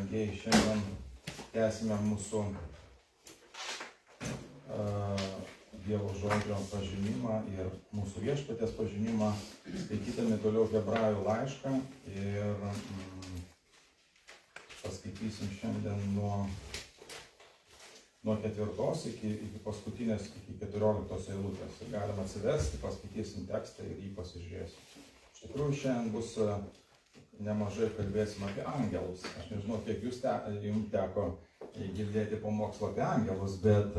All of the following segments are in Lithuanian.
brangiai, šiandien tęsime mūsų Dievo žodžio pažinimą ir mūsų viešpaties pažinimą, skaitydami toliau Hebrajų laišką ir paskaitysim šiandien nuo 4 iki paskutinės, iki 14 eilutės. Galima atsiversti, paskaitysim tekstą ir jį pasižiūrėsim. Iš tikrųjų, šiandien bus nemažai kalbėsim apie angelus. Aš nežinau, kiek jums teko girdėti pamokslą apie angelus, bet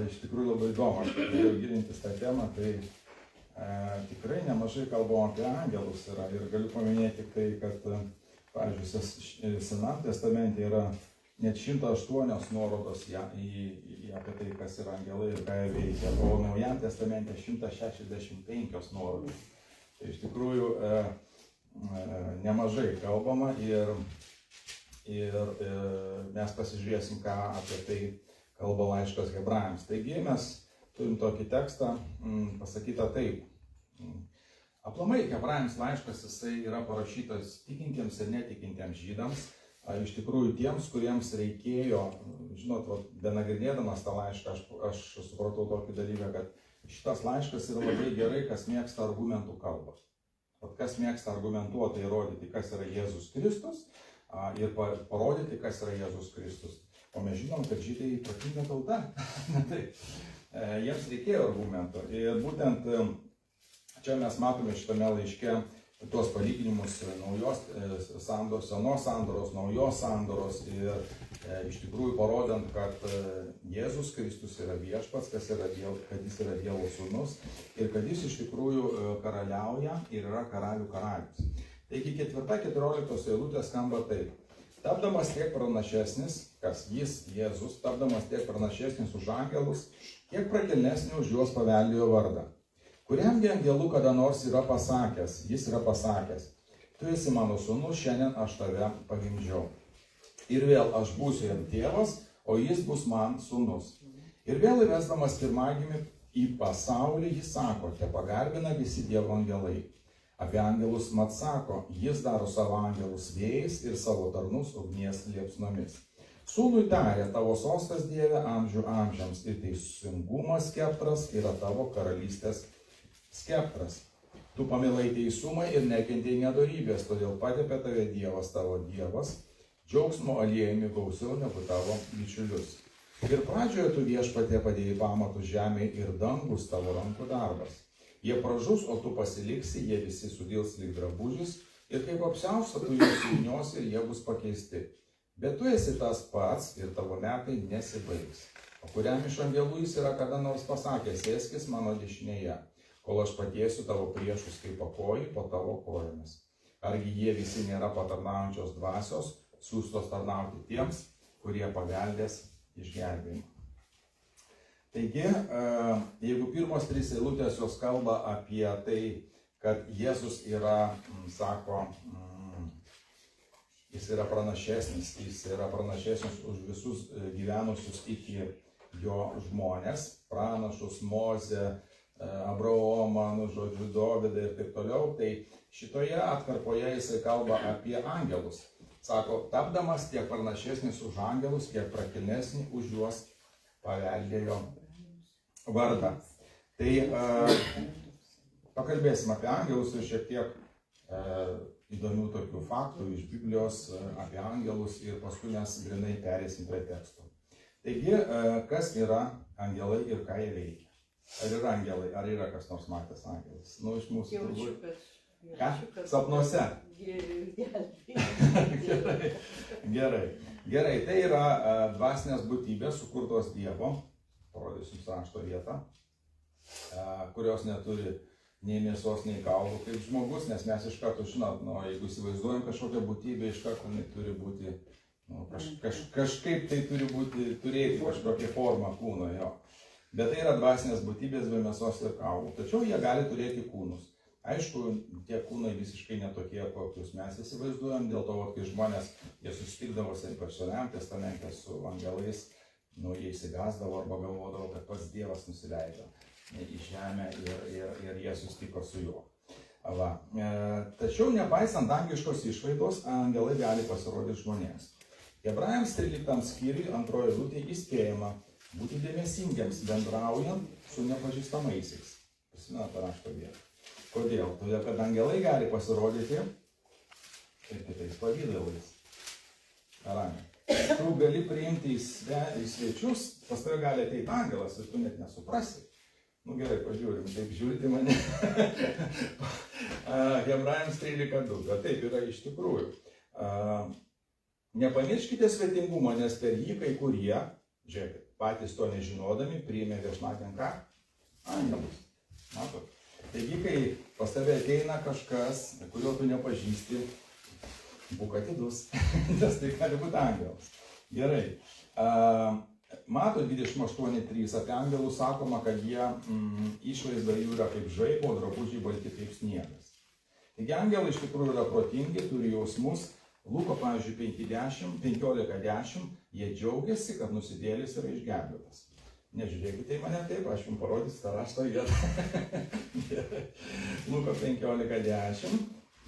iš tikrųjų labai įdomu. Aš pradėjau gilintis tą temą, tai tikrai nemažai kalbam apie angelus yra. Ir galiu paminėti tik tai, kad, pavyzdžiui, Senam testamente yra net 108 nuorodos apie tai, kas yra angelai ir ką jie veikia, o Naujam testamente 165 nuorodos. Tai iš tikrųjų nemažai kalbama ir mes pasižiūrėsim, ką apie tai kalba laiškas Hebrajams. Taigi mes turim tokį tekstą pasakytą taip. Aplamai Hebrajams laiškas jisai yra parašytas tikintiems ir netikintiems žydams. Iš tikrųjų tiems, kuriems reikėjo, žinot, benagrinėdamas tą laišką, aš supratau tokį dalyką, kad šitas laiškas yra labai gerai, kas mėgsta argumentų kalbą. Kas mėgsta argumentuotai įrodyti, kas yra Jėzus Kristus ir parodyti, kas yra Jėzus Kristus. O mes žinom, kad žydai protinga tauta. Jiems reikėjo argumentų. Ir būtent čia mes matome šitame laiške tuos palyginimus naujos sandoros, senos sandoros, naujos sandoros ir iš tikrųjų parodant, kad Jėzus Kristus yra viešpats, kad jis yra Dievo sūnus ir kad jis iš tikrųjų karaliauja ir yra karalių karalius. Taigi 4-14 eilutė skamba taip. Tapdamas tiek pranašesnis, kas jis, Jėzus, tapdamas tiek pranašesnis už angelus, kiek prakilnesnį už juos paveldėjo vardą. Kuriamgi angelų kada nors yra pasakęs, jis yra pasakęs, tu esi mano sūnus, šiandien aš tave pagimdžiau. Ir vėl aš būsiu jam tėvas, o jis bus man sūnus. Ir vėl įvesdamas pirmagimį į pasaulį, jis sako, te pagarbina visi Dievo angelai. Apie angelus mat sako, jis daro savo angelus vėjais ir savo tarnus ugnies liepsnomis. Sūnui tarė, tavo sostas Dieve amžių amžiams ir teisingumo skeptras yra tavo karalystės skeptras. Tu pamilai teisumą ir nekentei nedorybės, todėl patepė tave Dievas tavo Dievas, džiaugsmo aliejumi gausiau negu tavo bičiulius. Ir pradžioje tu viešpatie padėjai pamatus žemei ir dangus tavo rankų darbas. Jie pražus, o tu pasiliksi, jie visi sudils lyg drabužis, ir kaip apsiausta tu juos suvyniosi ir jie bus pakeisti. Bet tu esi tas pats ir tavo metai nesibaigs. O kuriam iš angelų jis yra kada nors pasakęs, sėskis mano dešinėje, kol aš patiesiu tavo priešus kaip pakojį po tavo kojomis. Argi jie visi nėra patarnaujančios dvasios, siųstos tarnauti tiems, kurie paveldės išgelbėjimą. Taigi, jeigu pirmos 3 eilutės jos kalba apie tai, kad Jėzus yra, sako, jis yra pranašesnis už visus gyvenusius iki jo žmonės, pranašus, Mozę, Abraomą, Dovydą ir taip toliau, tai šitoje atkarpoje jisai kalba apie angelus. Sako, tapdamas tiek pranašesnis už angelus, kiek prakilnesnį už juos paveldėjo vardą. Tai pakalbėsim apie angelus ir šiek tiek įdomių tokių faktų iš Biblijos apie angelus ir paskui mes grinai perėsim prie tekstų. Taigi, kas yra angelai ir ką jie veikia? Ar yra angelai? Ar yra kas nors matęs angelas? Nu, iš mūsų turbūt. Ką? Sapnuose? Gerai. Tai yra dvasinės būtybės sukurtos Dievo, parodysiu rašto vietą, kurios neturi nei mėsos, nei kaulų kaip žmogus, nes mes iš karto žinot, jeigu įsivaizduojam kažkokią būtybę, iš karto jinai turi būti, kažkaip tai turi būti, turėti kažkokią formą kūno jo. Bet tai yra dvasinės būtybės be mėsos ir kaulų. Tačiau jie gali turėti kūnus. Aišku, tie kūnai visiškai netokie, kokius mes įsivaizduojam, dėl to, kai žmonės, jie susitikdavo, ypač Senajame testamente su angelais, jie įsigasdavo arba galvodavo, kad pats Dievas nusileido į žemę ir jie susitiko su juo. Va. Tačiau nepaisant dangiškos išvaizdos, angelai gali pasirodyti žmonėms. Hebrajams 13 skyriui 2 eilutė įspėjama būti dėmesingiems bendraujant su nepažįstamaisiais. Prisimenate rašto vietą. Kodėl? Todėl, kad angelai gali pasirodyti kitais pavydalais. Tu gali priimti į svečius, pas tave gali ateiti angelas ir tu net nesuprasi. Nu gerai, pažiūrim, taip žiūrite mane. Hebrajams 13:2, bet taip yra iš tikrųjų. Nepamirškite svetingumo, nes per jį kai kurie, žiūrėkit, patys to nežinodami, priėmė viešnagėn ką? Angelus. Matot? Taigi, kai pas tave ateina kažkas, kurio tu nepažįsti, būk atidus, nes tai gali būti angelas. Gerai. Mato 28.3 apie angelus sakoma, kad jie išvaizda jų yra kaip žaibo, drabužiai balti kaip sniegas. Taigi angelai iš tikrųjų yra protingi, turi jausmus. Luko, pavyzdžiui, 15:10, jie džiaugiasi, kad nusidėlis yra išgelbėtas. Nežiūrėkite į mane taip, aš jums parodysiu tą rašto vietą. Luko 15:10.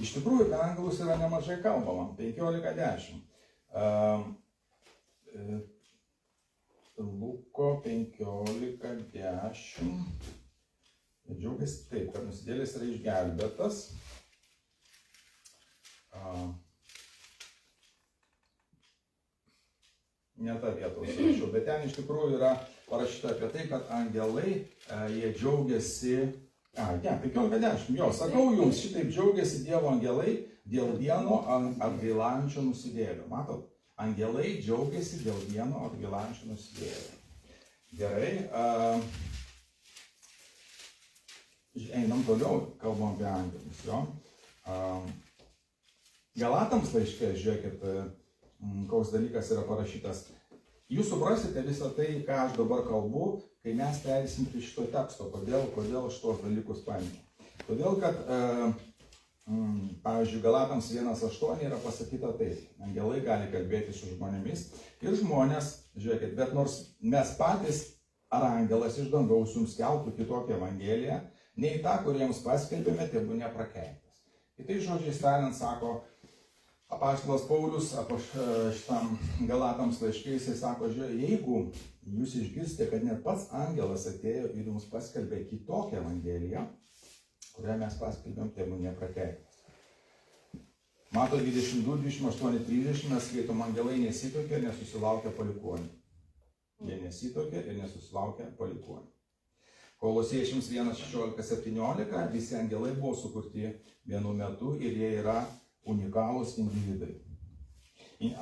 Iš tikrųjų, apie angelus yra nemažai kalbama. 15:10. Luko 15:10. Džiaugiasi taip, kad nusidėlis yra išgelbėtas. Ne tą vietą užsirašiau, bet ten iš tikrųjų yra parašyta apie tai, kad angelai, jie džiaugiasi. 15:10. Jo, sakau jums, šitaip džiaugiasi Dievo angelai dėl vieno atgailaujančio nusidėjėlio. Matot? Angelai džiaugiasi dėl vieno atgailaujančio nusidėjėlio. Gerai. Einam toliau, kalbam apie angelus. Jo. Galatams laiške, žiūrėkit, koks dalykas yra parašytas. Jūs suprasite visą tai, ką aš dabar kalbu, kai mes perėsim prie šito teksto. Kodėl šitos dalykus paėmė? Todėl, kad, pavyzdžiui, Galatams 1:8 yra pasakyta taip. Angelai gali kalbėti su žmonėmis ir žmonės, žiūrėkit, bet nors mes patys ar angelas iš dangaus jums skelbtų kitokią evangeliją, nei tą, kurį jums paskelbėme, tegu neprakeiktas. Kitais žodžiais tariant, sako apaštalas Paulius, šitam Galatams laiške, jisai sako, žiūrėk, jeigu jūs išgirsite, kad net pats angelas atėjo ir jums paskelbė kitokią evangeliją, kurią mes paskelbėm, tegu neprakeiktas. Mato 22, 28, 30 mes skaitom, angelai nesituokė ir nesusilaukė palikuonių. Jie nesituokė ir nesusilaukė palikuonių. Kolosiečiams 1:16-17 visi angelai buvo sukurti vienu metu ir jie yra unikalūs individai.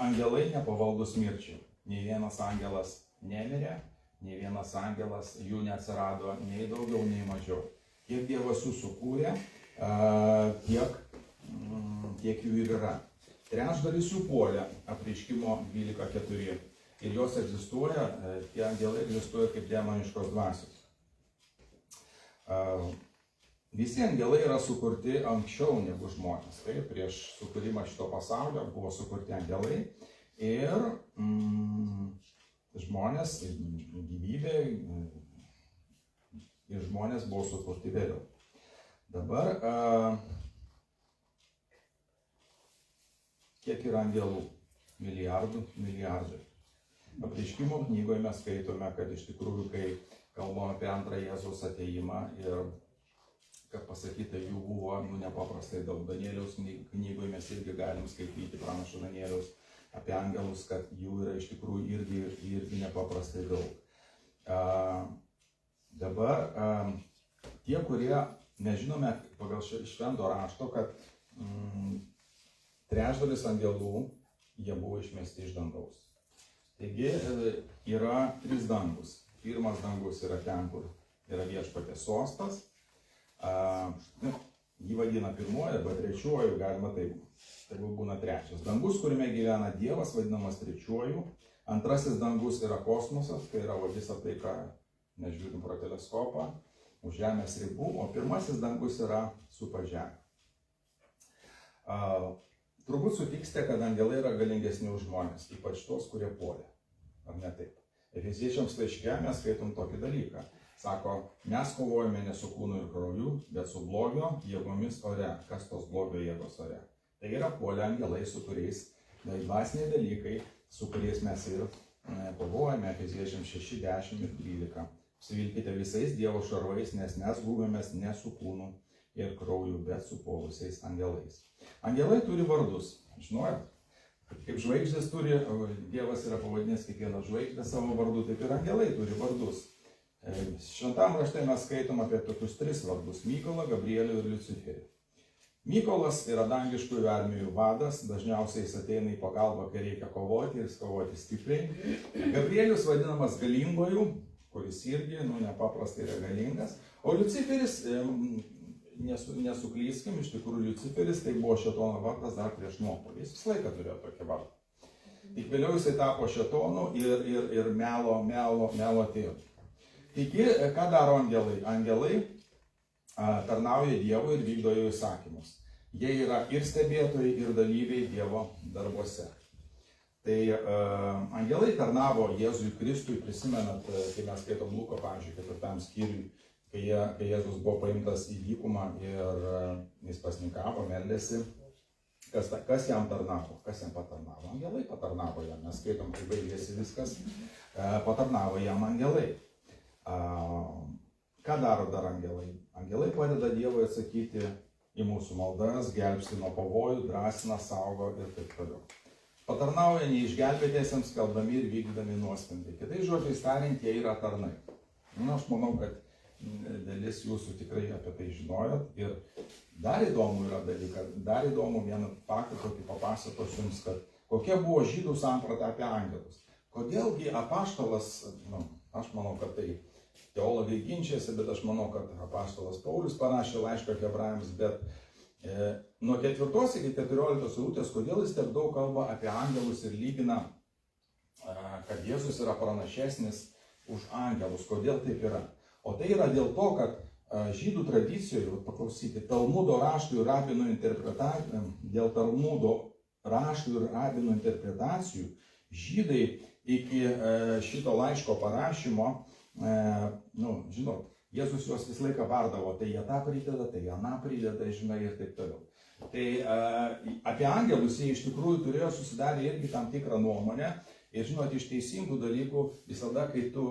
Angelai nepavaldus mirčiai. Nei vienas angelas nemirė, nei vienas angelas jų neatsirado nei daugiau, nei mažiau. Kiek Dievas jų sukūrė, tiek jų ir yra. Trečdalis jų puolė, Apreiškimo 12:4. Ir jos egzistuoja, tie angelai egzistuoja kaip demoniškos dvasios. Visi angelai yra sukurti anksčiau negu žmonės. Tai prieš sukūrimą šito pasaulio buvo sukurti angelai ir žmonės, gyvybė ir žmonės buvo sukurti vėliau. Dabar, kiek yra angelų? Milijardai. Apreiškimo knygoje mes skaitome, kad iš tikrųjų, kai kalbame apie antrą Jėzaus ateimą ir kad pasakyta, jų buvo nepaprastai daug. Danieliaus knygoje mes irgi galim skaityti pranašo Danieliaus apie angelus, kad jų yra iš tikrųjų irgi nepaprastai daug. Dabar tie, kurie nežinome pagal švento rašto, kad trečdalis angelų jie buvo išmesti iš dangaus. Taigi yra 3 dangus. Pirmas dangus yra ten, kur yra Viešpaties sostas. Jį vadina pirmuoju arba trečiuoju, galima taip, tegul būna trečias. Dangus, kuriame gyvena Dievas, vadinamas trečiuoju. Antrasis dangus yra kosmosas, tai yra visa tai, ką nežiūrim pro teleskopą, už žemės ribų, o pirmasis dangus yra supa žemė. Turbūt sutiksite, kad angelai yra galingesni už žmonės, ypač tos, kurie puolė. Ar ne taip? Efeziečiams laiške mes skaitom tokį dalyką. Sako, mes kovojame ne su kūnu ir krauju, bet su blogio jėgomis ore. Kas tos blogio jėgos ore? Tai yra puolę angelai, su kuriais dvasiniai dalykai, su kuriais mes ir kovojame, Efeziečiams 6, 10 ir 13. Apsivilkite visais Dievo šarvais, nes mes gūvėmės ne su kūnu ir krauju, bet su puolusiais angelais. Angelai turi vardus, žinojat? Kaip žvaigždės turi, Dievas yra pavadinęs kiekvieną žvaigždę savo vardu, taip ir angelai turi vardus. Šventam rašte mes skaitom apie tokius 3 vardus – Mykolą, Gabrielių ir Liuciferį. Mykolas yra dangiškųjų armijų vadas, dažniausiai jis ateina į pagalbą, kai reikia kovoti ir kovoti stipriai. Gabrielius vadinamas galingoju, kuris irgi nepaprastai yra galingas. O Liuciferis, nesuklyskim, iš tikrųjų Liuciferis tai buvo šėtono vardas dar prieš nuopolį. Jis visą laiką turėjo tokį vardą. Tik vėliau jisai tapo šėtonu ir melo tėvu. Taigi, ką daro angelai? Angelai tarnauja Dievui ir vykdo jo įsakymus. Jie yra ir stebėtojai, ir dalyviai Dievo darbuose. Tai angelai tarnavo Jėzui Kristui, prisimenat, kai mes skaitom Luko, pavyzdžiui, 4 skyriui, kai Jėzus buvo paimtas į dykumą ir jis pasninkavo, meldėsi. Kas jam tarnavo? Kas jam patarnavo? Angelai patarnavo jam. Mes skaitom, kai baigėsi viskas, patarnavo jam angelai. Ką daro dar angelai? Angelai padeda Dievui atsakyti į mūsų maldas, gelbsti nuo pavojų, drąsina, saugo ir taip toliau. Patarnauja neišgelbėtiesiems, skelbdami ir vykdydami nuosprendį. Kitais žodžiais tariant, jie yra tarnai. Aš manau, kad dalis jūsų tikrai apie tai žinojot. Ir dar įdomu yra dalykas, dar įdomu vieną faktą tokį papasakosiu jums, kad kokia buvo žydų samprata apie angelus. Kodėlgi apaštalas, aš manau, kad tai teologai ginčiasi, bet aš manau, kad apaštalas Paulius parašė laišką Hebrajams, bet nuo 4 iki 14 eilutės, kodėl jis tiek daug kalba apie angelus ir lygina, kad Jėzus yra pranašesnis už angelus. Kodėl taip yra? O tai yra dėl to, kad žydų tradicijoje, paklausykite, Talmudo raštų ir rabinų interpretacijų, dėl Talmudo raštų ir rabinų interpretacijų, žydai iki šito laiško parašymo, žinot, Jėzus juos visą laiką bardavo, tai jie tą prideda, tai jie aną prideda, žinai, ir taip toliau. Tai apie angelus jie iš tikrųjų turėjo susidarę irgi tam tikrą nuomonę ir, žinot, iš teisingų dalykų visada, kai tu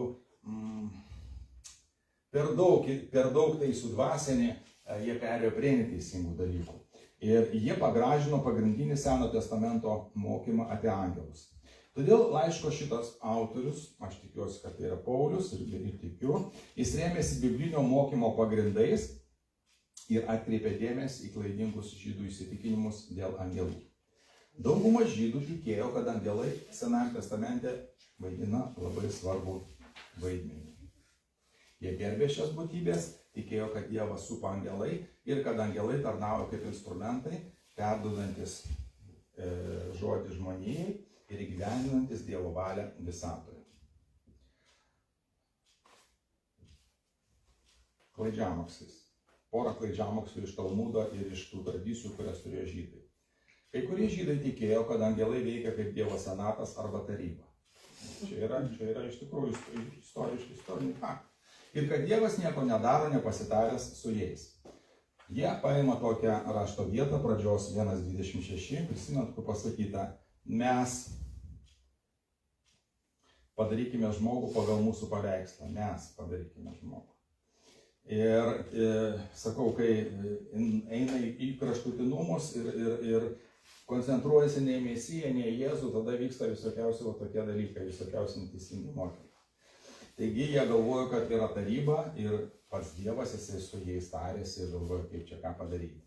per daug tai sudvasinį, jie perėjo prie neteisingų dalykų. Ir jie pagražino pagrindinį Seno testamento mokymą apie angelus. Todėl laiško šitas autorius, aš tikiuosi, kad tai yra Paulius ir tikiu, jis rėmėsi biblinio mokymo pagrindais ir atkreipė dėmesį į klaidingus žydų įsitikinimus dėl angelų. Dauguma žydų tikėjo, kad angelai Senajame testamente vaidina labai svarbų vaidmenį. Jie gerbė šias būtybės, tikėjo, kad Dievas supa angelai ir kad angelai tarnauja kaip instrumentai, perduodantis žodį žmonijai ir įgyvendinantis Dievo valią visatoje. Klaidžiamokslis. Porą klaidžiamokslių iš Talmudo ir iš tų tradicijų, kurias turėjo žydai. Kai kurie žydai tikėjo, kad angelai veikia kaip Dievo senatas arba taryba. Čia yra iš tikrųjų istoriniai faktai. Ir kad Dievas nieko nedaro, nepasitaręs su jais. Jie paima tokią rašto vietą, pradžios 1.26, prisimint, kur pasakyta, mes padarykime žmogų pagal mūsų paveikslą, mes padarykime žmogų. Ir sakau, kai eina į kraštutinumus ir koncentruojasi ne į Mesiją, ne į Jėzų, tada vyksta visokiausi tokie dalykai, visokiausi neteisingi mokymai. Taigi jie galvojo, kad yra taryba ir pats Dievas, jisai su jais tarėsi ir galvojo, kaip čia ką padaryti.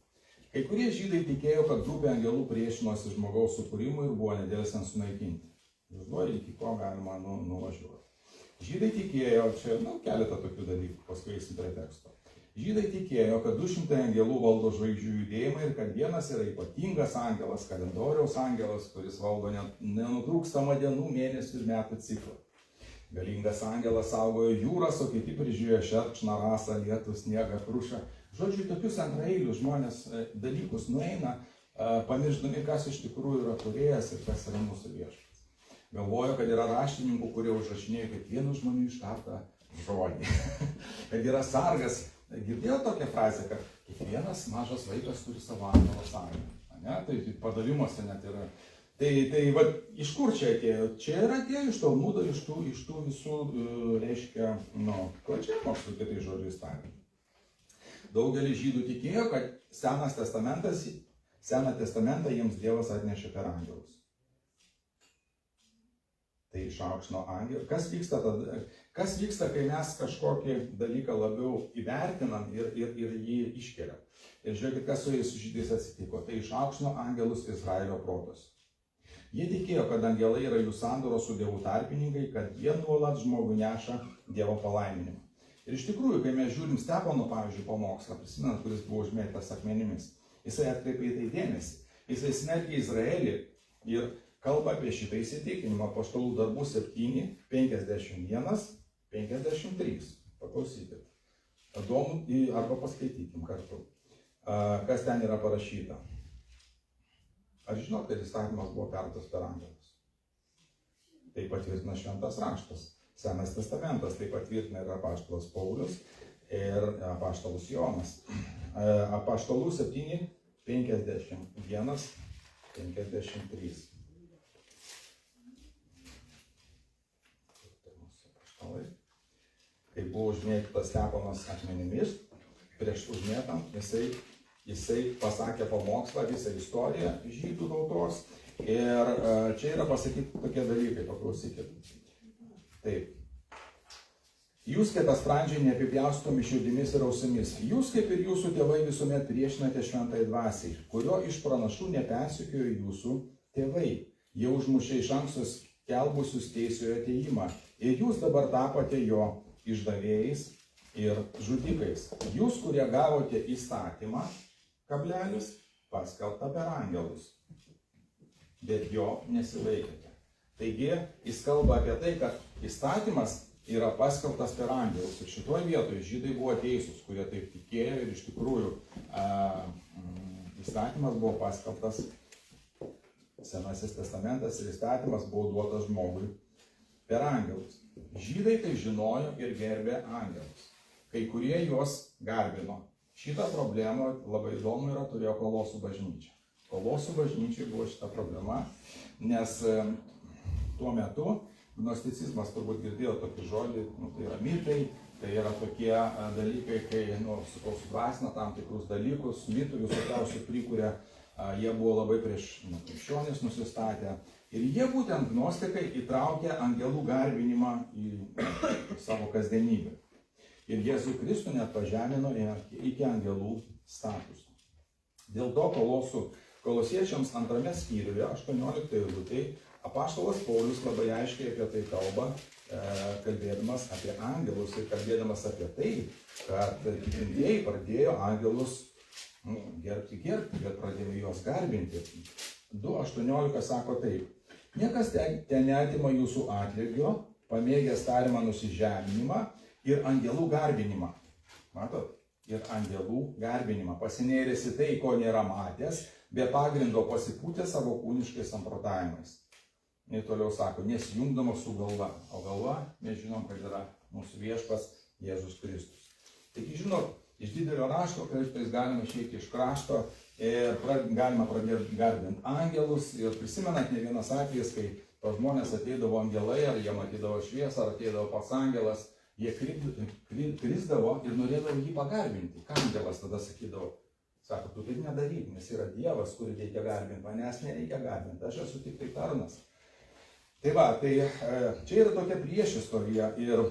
Kai kurie žydai tikėjo, kad grupė angelų priešinosi žmogaus sukūrimui ir buvo nedėlsiant sunaikinti. Žinojai, iki ko galima nuvažiuoti. Žydai tikėjo, čia keletą tokių dalykų, paskui eisim prie teksto. Žydai tikėjo, kad 200 angelų valdo žvaigždžių judėjimą ir kad vienas yra ypatingas angelas, kalendoriaus angelas, kuris valdo nenutrūkstamą dienų, mėnesių ir metų ciklą. Galingas angelas saugojo jūras, o kiti prižiūrėjo šerkšną, rasą, lietų, sniegą, krušą. Žodžiu, tokius antraeilius žmonės dalykus nueina, pamiršdami, kas iš tikrųjų yra kūrėjas ir kas yra mūsų viešpats. Galvojo, kad yra raštininkų, kurie užrašinėjo kiekvienų žmonių iš kartą žodį. Kad yra sargas. Girdėjau tokią frazę, kad kiekvienas mažas vaikas turi savo angelo sargą. Tai padavimuose net yra. Tai va, iš kur čia atėjo? Čia yra atėjo iš Talmudo, iš tų visų, reiškia, plačiai mokslo, kitai žodžiais tariant. Daugelis žydų tikėjo, kad Seną testamentą jiems Dievas atnešė per angelus. Tai išaukštino angelą. Kas vyksta, kai mes kažkokį dalyką labiau įvertinam ir jį iškeliam? Ir žiūrėkit, kas su jais žydais atsitiko. Tai išaukštino angelus Izraelio protus. Jie tikėjo, kad angelai yra jų sandoros su Dievu tarpininkai, kad jie nuolat žmogų neša Dievo palaiminimą. Ir iš tikrųjų, kai mes žiūrim Stepono, pavyzdžiui, pamokslą, prisimenant, kuris buvo užmėtytas akmenimis, jisai atkreipė į tai dėmesį. Jisai smerkė Izraelį ir kalba apie šitą įsitikinimą. Apaštalų darbų 7, 51, 53. Paklausykit. Arba paskaitykim kartu. Kas ten yra parašyta. Ar žinot, kad įstatymas buvo perduotas per angelus? Tai patvirtina Šventas raštas. Senas testamentas, tai patvirtina ir apaštalas Paulius ir apaštalas Jonas. Apaštalų 7, 51, 53. Kai buvo užmėtytas Steponas akmenimis, prieš užmėtant, jisai pasakė pamokslą, visą istoriją žydų tautos. Ir čia yra pasakyti tokie dalykai, paklausykit. Taip. Jūs, kietasprandžiai, neapipjaustomi širdimis ir ausimis. Jūs, kaip ir jūsų tėvai, visuomet priešinate šventai dvasiai, kurio iš pranašų nepersekiojo jūsų tėvai. Jie užmušė iš anksto skelbusius teisiojo atėjimą. Ir jūs dabar tapote jo išdavėjais ir žudikais. Jūs, kurie gavote įstatymą, paskelbtą per angelus, bet jo nesilaikėte. Taigi, jis kalba apie tai, kad įstatymas yra paskelbtas per angelus. Ir šitoje vietoje žydai buvo teisūs, kurie taip tikėjo ir iš tikrųjų įstatymas buvo paskelbtas, Senasis testamentas ir įstatymas buvo duotas žmogui per angelus. Žydai tai žinojo ir gerbė angelus. Kai kurie juos garbino. Šitą problemą labai įdomu yra turėjo Kolosų bažnyčia. Kolosų bažnyčiai buvo šita problema, nes tuo metu gnosticizmas, turbūt girdėjo tokį žodį, tai yra mitai, tai yra tokie dalykai, kai sudvasina tam tikrus dalykus, mitų visokiausių prikuria, jie buvo labai prieš krikščionis nusistatę. Ir jie būtent gnostikai įtraukė angelų garbinimą į savo kasdienybę. Ir Jėzų Kristų net pažemino iki angelų statuso. Dėl to kolosiečiams 2 skyriuje, 18 eilutėje, apaštalas Paulius labai aiškiai apie tai kalba, kalbėdamas apie angelus ir kalbėdamas apie tai, kad tikintieji pradėjo angelus gerbti, bet pradėjo juos garbinti. 2.18 sako taip. Niekas ten neatima jūsų atlygio, pamėgęs tariamą nusižeminimą ir angelų garbinimą. Matot? Ir angelų garbinimą. Pasinėrėsi tai, ko nėra matęs, be pagrindo pasipūtė savo kūniškais samprotavimais. Ir toliau sako, nesijungdamas su galva. O galva, mes žinom, kad yra mūsų viešpas Jėzus Kristus. Taigi, žinot, iš didelio rašto kartais galima išeiti iš krašto ir galima pradėti garbinti angelus. Ir prisimenat ne vienas atvejis, kai pas žmonės ateidavo angelai, ar jie matydavo šviesą, ar ateidavo pats angelas, jie krisdavo ir norėdavo jį pagarbinti. Ką angelas tada sakydavo? Sako, tu taip nedaryk, nes yra Dievas, kurį reikia garbinti, manęs nereikia garbinti, aš esu tik tai tarnas. Tai va, tai čia yra tokia priešistorija ir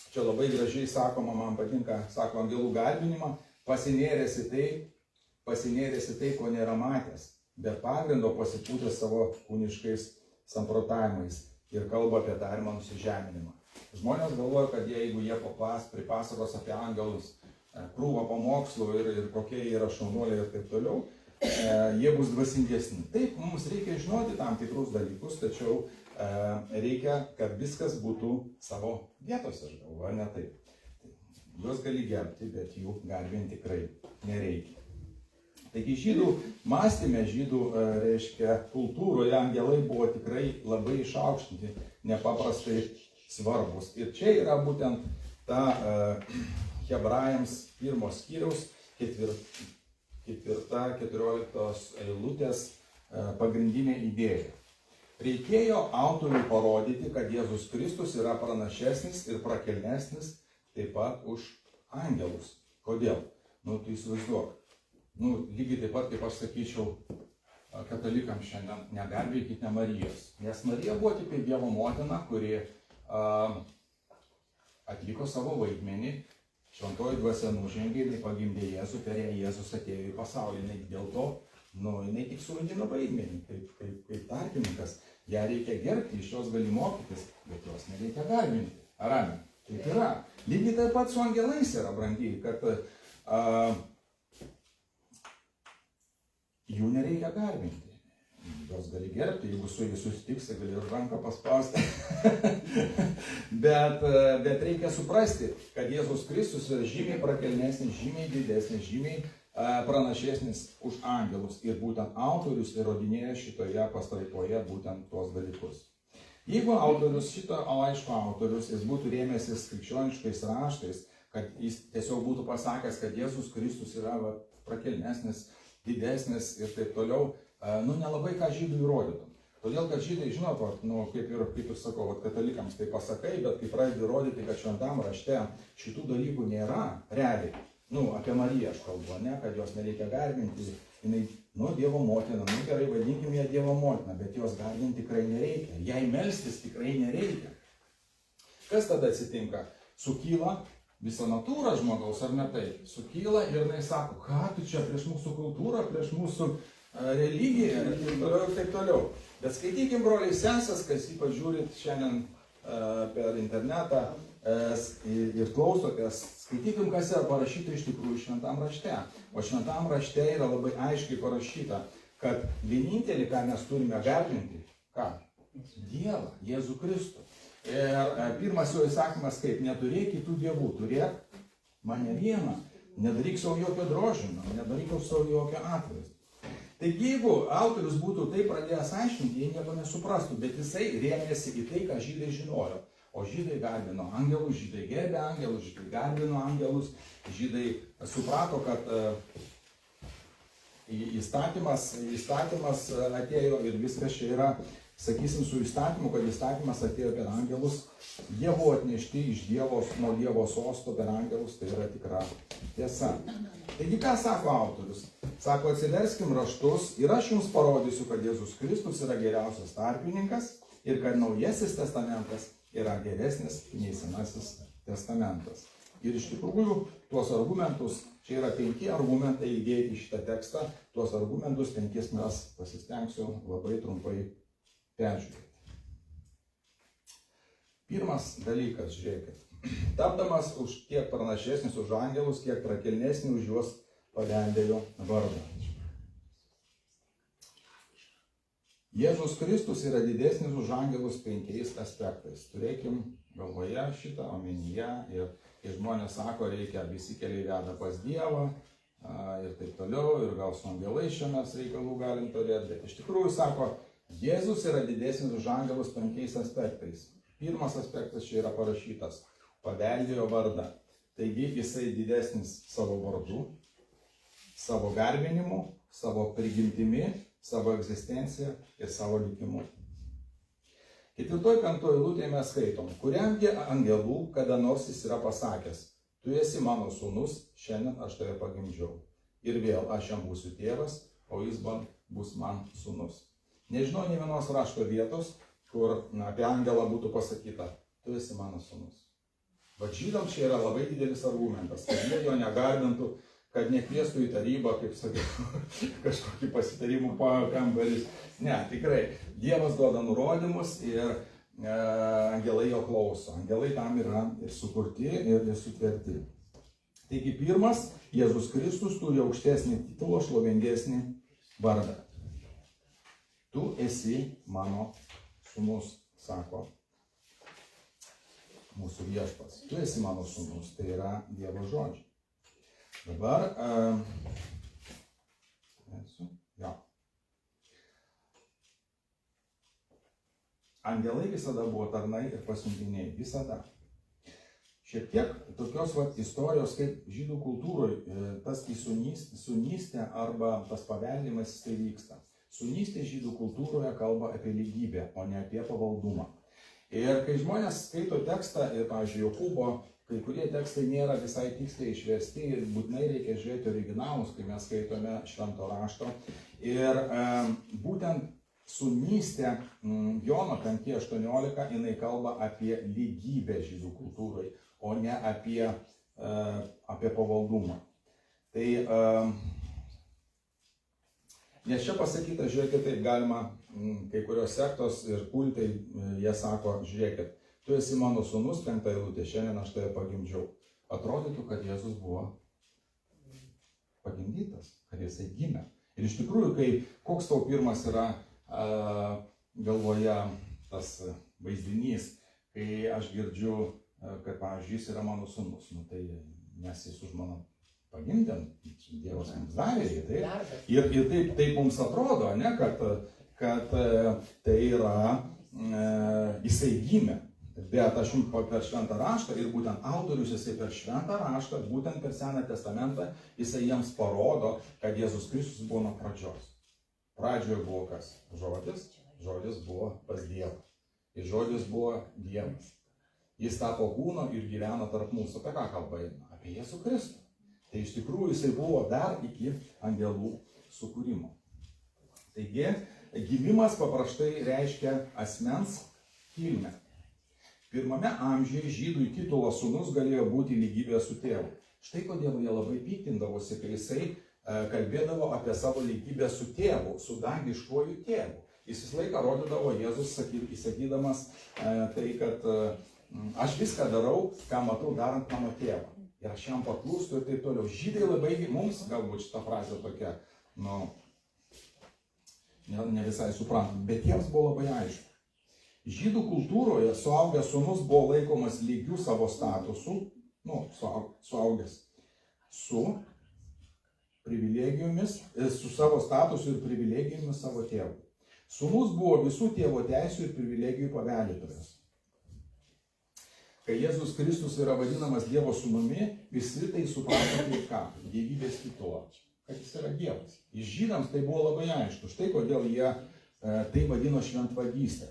čia labai gražiai sakoma, man patinka, sako angelų garbinimą, pasinėrėsi tai, ko nėra matęs, bet pagrindo pasipūtė savo kūniškais samprotavimais ir kalba apie tariamą nusižeminimą. Žmonės galvoja, kad jeigu jie pripasakos apie angelus krūvą pamokslų ir kokie jie yra šaunuoliai ir taip toliau, jie bus dvasingesni. Taip, mums reikia žinoti tam tikrus dalykus, tačiau reikia, kad viskas būtų savo vietose, aš galvoju, ne taip. Juos gali gerbti, bet jų garbinti tikrai nereikia. Taigi žydų mąstyme, žydų, reiškia, kultūroje angelai buvo tikrai labai išaukštinti, nepaprastai svarbus. Ir čia yra būtent ta Hebrajams 1 skyriaus 4-14 eilutės pagrindinė idėja. Reikėjo autoriui parodyti, kad Jėzus Kristus yra pranašesnis ir prakilnesnis taip pat už angelus. Kodėl? Tai įsivaizduok. Lygiai taip pat, kaip aš sakyčiau, katalikams šiandien negarbėkite Marijos. Nes Marija buvo tik tai Dievo motina, kuri atliko savo vaidmenį. Šventoji dvasia nužengė, jinai pagimdė Jėzų, per ją Jėzus atėjo į pasaulį. Dėl to, jinai tik suvaidino vaidmenį, kaip tarpininkas. Ją reikia gerbti, iš jos gali mokytis, bet jos nereikia garbinti. Ar amen? Taip yra. Lygiai taip pat su angelais yra, brangiai, kad jų nereikia garbinti. Jos gali gerbti, jeigu su jais susitiksi, gali ir ranką paspausti. bet reikia suprasti, kad Jėzus Kristus yra žymiai prakelnesnis, žymiai didesnis, žymiai pranašesnis už angelus. Ir būtent autorius įrodinėja šitoje pastraipoje būtent tuos dalykus. Jeigu autorius, šito laiško autorius, jis būtų rėmęsis krikščioniškais raštais, kad jis tiesiog būtų pasakęs, kad Jėzus Kristus yra prakelnesnis, didesnis ir taip toliau, nelabai ką žydų įrodytų. Todėl, kad žydai, žinot, kaip ir sakau, katalikams tai pasakai, bet kai pradedi įrodyti, kad šventam rašte šitų dalykų nėra realiai, apie Mariją aš kalbu, kad jos nereikia garbinti, jinai, Dievo motina, gerai, vadinkime ją Dievo motina, bet jos garbinti tikrai nereikia, jai melstis tikrai nereikia. Kas tada atsitinka? Sukyla visa natūra žmogaus, ar ne taip? Sukyla ir jinai sako, ką tu čia prieš mūsų kultūrą, prieš mūsų religiją ir taip toliau. Bet skaitykim, broliai sesės, kas ypač žiūrit šiandien per internetą ir klausotės, skaitykim, kas yra parašyta iš tikrųjų šventam rašte. O šventam rašte yra labai aiškiai parašyta, kad vienintelį, ką mes turime garbinti, ką? Dievą, Jėzų Kristų. Ir pirmas jo įsakymas kaip, neturėk kitų dievų, turėk mane vieną, nedaryk savo jokio drožinio, nedaryk savo jokio atvaizdo. Taigi, jeigu autorius būtų tai pradėjęs aiškinti, jie nieko nesuprastų, bet jisai rėmėsi į tai, ką žydai žinojo. O žydai garbino angelus, žydai gerbė angelus, žydai garbino angelus, žydai suprato, kad įstatymas atėjo ir viskas čia yra, sakysim, su įstatymu, kad įstatymas atėjo per angelus, jie buvo atnešti iš nuo Dievo sosto per angelus, tai yra tikra tiesa. Taigi, ką sako autorius? Sako, atsiverskim raštus ir aš jums parodysiu, kad Jėzus Kristus yra geriausias tarpininkas ir kad Naujasis testamentas yra geresnis nei Senasis testamentas. Ir iš tikrųjų, tuos argumentus, čia yra 5 argumentai įdėti į šitą tekstą, tuos argumentus 5 mes pasistengsiu labai trumpai peržiūrėti. Pirmas dalykas, žiūrėkit, tapdamas už kiek pranašesnis už angelus, kiek prakilnesnį už juos paveldėjo vardą. Jėzus Kristus yra didesnis už angelus 5 aspektais. Turėkim galvoje šitą omenyje ir kai žmonės sako, reikia visi keliai veda pas Dievą ir taip toliau, ir gal su angelais čia mes reikalų galim turėti, bet iš tikrųjų sako, Jėzus yra didesnis už angelus 5 aspektais. Pirmas aspektas čia yra parašytas, paveldėjo vardą. Taigi jisai didesnis savo vardu, savo garbinimu, savo prigimtimi, savo egzistencija ir savo likimu. 4-5 eilutėje mes skaitom, kuriamgi angelų kada nors jis yra pasakęs, tu esi mano sūnus, šiandien aš tave pagimdžiau. Ir vėl aš jam būsiu tėvas, o jis bus man sūnus. Nežinau nė vienos rašto vietos, kur apie angelą būtų pasakyta, tu esi mano sūnus. Bet žydams čia yra labai didelis argumentas, kad jie jo negarbintų, kad nekviestų į tarybą, kaip sakiau, kažkokį pasitarimų kambarį. Ne, tikrai, Dievas duoda nurodymus ir angelai jo klauso. Angelai tam yra ir sukurti, ir sutverti. Taigi pirmas, Jėzus Kristus turi aukštesnį titulą, šlovingesnį vardą. Tu esi mano sūnus, sako mūsų viešpats. Tu esi mano sūnus, tai yra Dievo žodžiai. Dabar, Angelai visada buvo tarnai ir pasiuntiniai. Visada. Šiek tiek tokios istorijos, kaip žydų kultūroje tas sunystė arba tas paveldimas tai vyksta. Sunystė žydų kultūroje kalba apie lygybę, o ne apie pavaldumą. Ir kai žmonės skaito tekstą, ir, pavyzdžiui, Jokūbo, kai kurie tekstai nėra visai tiksliai išversti ir būtinai reikia žiūrėti originalus, kai mes skaitome švento rašto. Ir būtent sunystė Jono 5:18, jinai kalba apie lygybę žydų kultūroje, o ne apie pavaldumą. Tai, nes čia pasakyta, žiūrėkit, taip galima, kai kurios sektos ir kultai, jie sako, žiūrėkit, tu esi mano sūnus, 5 eilutė, šiandien aš tave pagimdžiau. Atrodytų, kad Jėzus buvo pagimdytas, kad jisai gimė. Ir iš tikrųjų, koks tau pirmas yra galvoje tas vaizdinys, kai aš girdžiu, kad, pavyzdžiui, jis yra mano sūnus, nu, tai mes jį su žmona pagimdėm, Dievas mums davė jį, taip? Ir taip mums atrodo, ne, kad tai yra, jisai gimė. Bet aš jums per šventą raštą ir būtent autorius jisai per šventą raštą, būtent per Seną testamentą, jisai jiems parodo, kad Jėzus Kristus buvo nuo pradžios. Pradžioje buvo kas? Žodis. Žodis buvo pas Dievą. Ir žodis buvo Dievas. Jis tapo kūno ir gyveno tarp mūsų. Apie ką kalba eina? Apie Jėzų Kristų. Tai iš tikrųjų jisai buvo dar iki angelų sukūrimo. Taigi, gimimas paprastai reiškia asmens kilmę. Pirmame amžiuje žydų titulo sūnus galėjo būti lygybė su tėvu. Štai kodėl jie labai piktindavosi, kai jisai kalbėdavo apie savo lygybę su tėvu, su dangiškuoju tėvu. Jis visą laiką rodydavo Jėzus, sakydamas tai, kad aš viską darau, ką matau darant mano tėvą. Ir aš jam paklūstu ir taip toliau. Žydai labai, mums galbūt šita frazė tokia, ne visai suprantam, bet jiems buvo labai aišku. Žydų kultūroje suaugęs sūnus buvo laikomas lygių savo statusu, suaugęs su privilegijomis, su savo statusu ir privilegijomis savo tėvų. Sūnus buvo visų tėvo teisių ir privilegijų paveldėtojas. Kai Jėzus Kristus yra vadinamas Dievo sūnumi, visi tai suprato kaip ką? Dievybės titulą. Kad jis yra Dievas. Iš žydams tai buvo labai aišku. Štai kodėl jie tai vadino šventvagystę.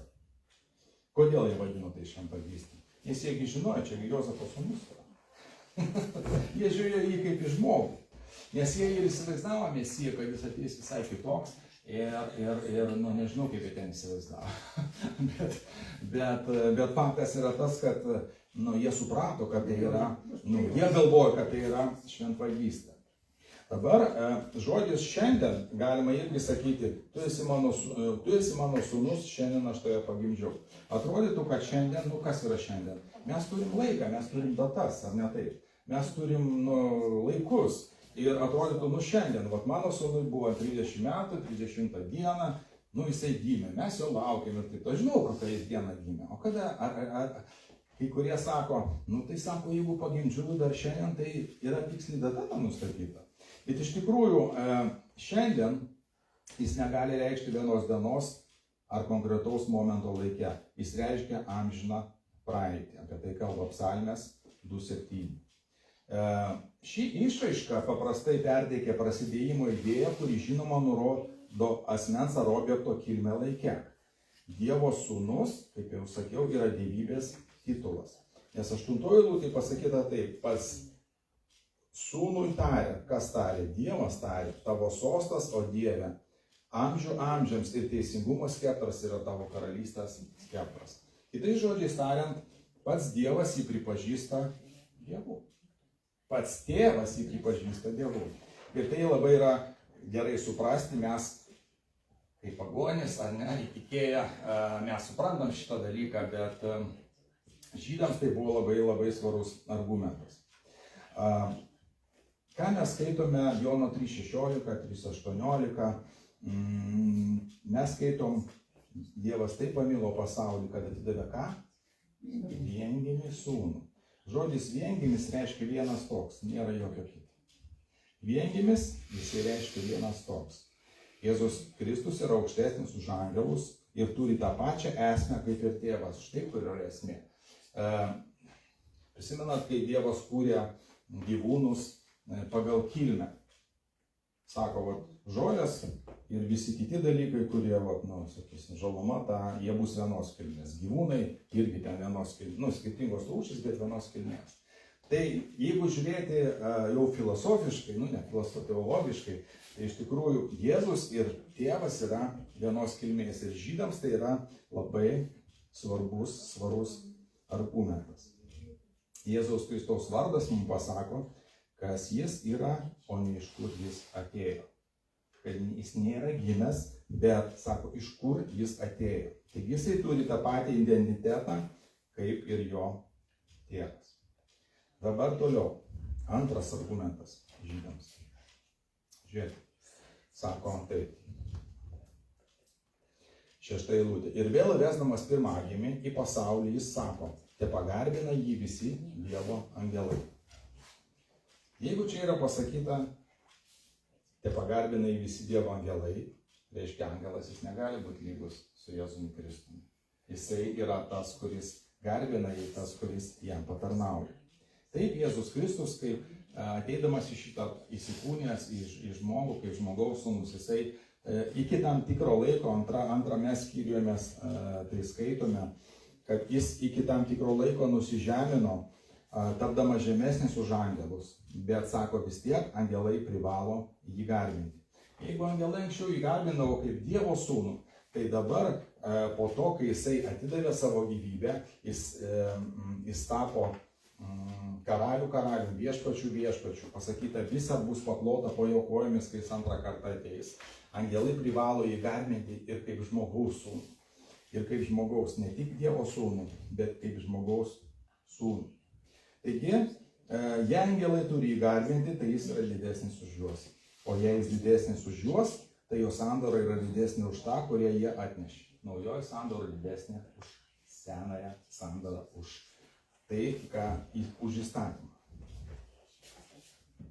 Kodėl jie vadino tai šventvagystę? Nes jiegi žinojo, čia Jozapo sūnus yra. Jie žiūrėjo jį kaip į žmogų. Nes jie ir įsivaizdavo Mesiją, kad jis ateis visai kitoks. Ir nežinau, kaip jie ten įsivaizdavo. bet faktas yra tas, kad jie suprato, kad tai yra, jie galvoja, kad tai yra šventvagystė. Dabar žodis šiandien galima irgi sakyti, tu esi mano sūnus, šiandien aš tave pagimdžiau. Atrodytų, kad šiandien, kas yra šiandien? Mes turim laiką, mes turim datas, ar ne taip? Mes turim laikus. Ir atrodytų, šiandien, mano sūnui buvo 30 metų, 30 dieną, jisai gimė, mes jo laukėme ir taip. Aš žinau, kokią jis dieną gimė. O kada, kai kurie sako, tai sako, jeigu pagimdžiau dar šiandien, tai yra tiksli data nustatyta. Bet iš tikrųjų, šiandien jis negali reikšti vienos dienos ar konkretaus momento laike. Jis reiškia amžiną praeitį. Apie tai kalba Psalmės 2:7. Ši išraiška paprastai perteikia prasidėjimo idėją, kuri žinoma nurodo asmens ar objekto kilmę laike. Dievo sūnus, kaip jau sakiau, yra dievybės titulas. Nes 8 eilutėje pasakyta taip, pas sūnui tarė, kas tarė? Dievas tarė, tavo sostas, o Dieve, amžių amžiams ir teisingumo skeptras yra tavo karalystės skeptras. Kitais žodžiais tariant, pats Dievas jį pripažįsta Dievu. Pats tėvas jį pripažįsta Dievu. Ir tai labai yra gerai suprasti, mes kaip pagonys, ar ne, įtikėję, mes suprantam šitą dalyką, bet žydams tai buvo labai labai svarus argumentas. Ką mes skaitome Jono 3:16, 3:18, mes skaitom, Dievas taip pamilo pasaulį, kad atidavė ką? Viengimį sūnų. Žodis viengimis reiškia vienas toks, nėra jokio kito. Viengimis, jisai reiškia vienas toks. Jėzus Kristus yra aukštesnis už angelus, ir turi tą pačią esmę kaip ir tėvas. Štai kur yra esmė. Prisimenat, kai Dievas kūrė gyvūnus pagal kilmę. Sako, žolės ir visi kiti dalykai, kurie, sakysim, žaluma, jie bus vienos kilmės. Gyvūnai irgi ten vienos kilmės, skirtingos rūšys, bet vienos kilmės. Tai jeigu žiūrėti jau filosofiškai, ne teologiškai, tai iš tikrųjų Jėzus ir tėvas yra vienos kilmės ir žydams tai yra labai svarus argumentas. Jėzaus Kristaus vardas mums pasako, kas jis yra, o ne iš kur jis atėjo. Kad jis nėra gimęs, bet sako, iš kur jis atėjo. Taigi jisai turi tą patį identitetą, kaip ir jo tėvas. Dabar toliau. Antras argumentas žydams. Žiūrėkite. Sako taip. 6 eilutė. Ir vėl vesdamas pirmagimį į pasaulį jis sako, te pagarbina jį visi Dievo angelai. Jeigu čia yra pasakyta, te pagarbina jį visi Dievo angelai, reiškia angelas jis negali būti lygus su Jėzumi Kristumi. Jisai yra tas, kuris garbina jį, tas, kuris jam patarnauja. Taip Jėzus Kristus, kaip ateidamas į šitą įsikūnęs į žmogų, kaip žmogaus sūnus, jisai iki tam tikro laiko, antrame skyriuje mes tai skaitome, kad jis iki tam tikro laiko nusižemino, tapdamas žemesnis už angelus, bet sako vis tiek, angelai privalo jį garbinti. Jeigu angelai anksčiau jį garbindavo kaip Dievo sūnų, tai dabar po to, kai jisai atidavė savo gyvybę, jis tapo karalių, viešpačių, pasakyta, visa bus paklota po jo kojomis, kai jis antrą kartą ateis. Angelai privalo jį garbinti ir kaip žmogaus sūnų. Ir kaip žmogaus, ne tik Dievo sūnų, bet kaip žmogaus sūnų. Taigi, jei angelai turi jį garbinti, tai jis yra didesnis už juos. O jei jis didesnis už juos, tai jo sandora yra didesnė už tą, kurią jie atnešė. Naujoji sandora didesnė už senąją sandorą, už tai, už įstatymą.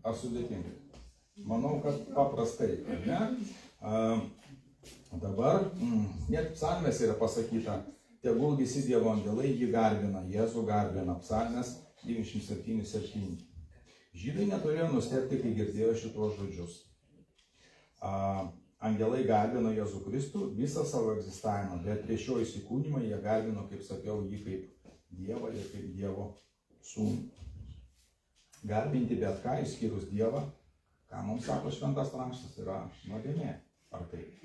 Ar sudėtingai? Manau, kad paprastai, ne? Dabar, net psalmės yra pasakyta, tegul visi Dievo angelai jį garbina, Jėzų garbina, psalmės 97:7. Žydai neturėjo nustebti, kai girdėjo šitos žodžius. Angelai garbino Jėzų Kristų visą savo egzistavimą, bet prieš jo įsikūnymą jie garbino, kaip sakiau, jį kaip Dievą ir kaip Dievo sūnų. Garbinti bet ką, išskyrus Dievą, ką mums sako šventas raštas, yra nuodėmė. Ar taip?